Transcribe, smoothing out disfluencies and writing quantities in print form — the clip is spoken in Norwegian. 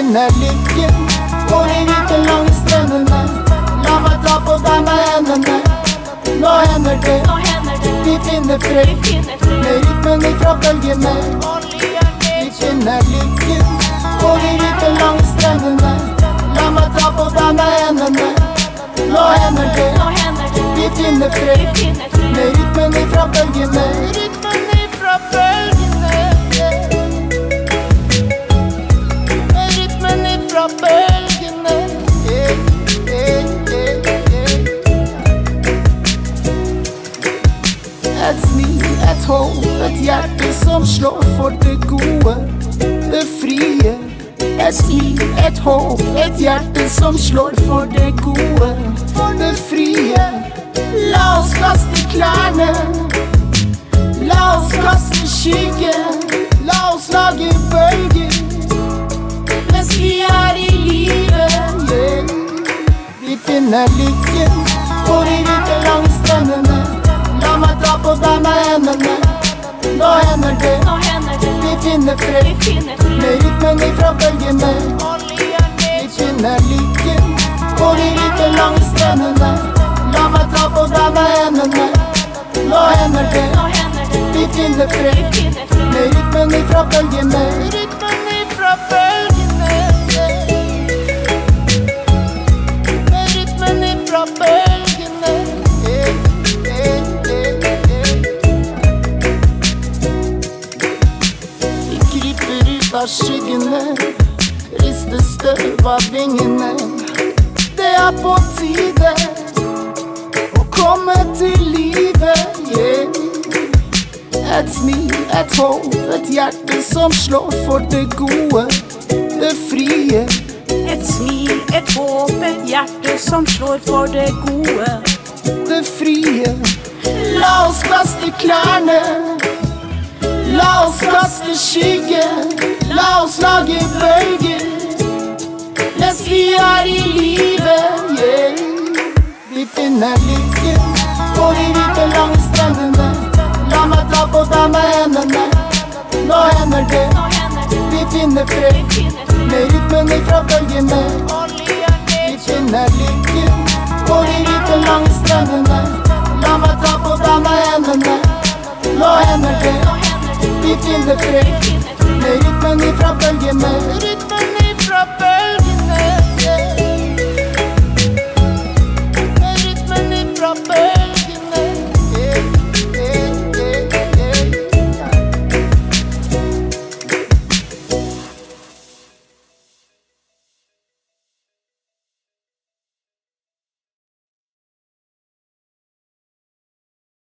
finner lykken, går i hvite lange strendene. La meg ta på deg med hendene. Nå hender det, vi finner fred med rytmen ifra bølgene. Vi finner lykken, går i hvite lange strendene. La meg ta på deg med hendene. Nå hender det, vi finner fred med rytmen ifra bølgene. Rytmen ifra bølgene, med rytmen ifra bølgene. Et smil, et håp, et hjerte som slår for det gode, det frie. Et smil, et håp, et hjerte som slår for det gode, for det frie. La oss kaste klærne, la oss kaste skyggen. La oss lage bølger mens vi er i livet, yeah. Vi finner lykken, går i hvite lange strendene. La meg ta på deg med hendene. Nå hender det, vi finner fred med rytmen ifra bølgene. Vi finner lykken, går i hvite lange strendene. La meg ta på deg med hendene. Nå hender det, vi finner fred med rytmen ifra bølgene. Rytmen ifra bølgene, med rytmen ifra bølgene. Vi kryper ut av skyggene, rister støv av vingene. Det er på tide å komme til livet, yeah. Et smil, et håp, et hjerte som slår for det gode, det frie. Et smil, et håp, et hjerte som slår for det gode, det frie. La oss kaste klærne, la oss kaste skyggen. La oss lage bølger mens vi er i livet, yeah. Vi finner lykken, går i hvite lange strendene. La meg ta på deg med hendene. Nå hender det, vi finner fred med rytmen ifra bølgene. Vi finner lykken, går i hvite lange strendene. La meg ta på deg med hendene. Nå hender det, vi finner fred med rytmen ifra bølgene.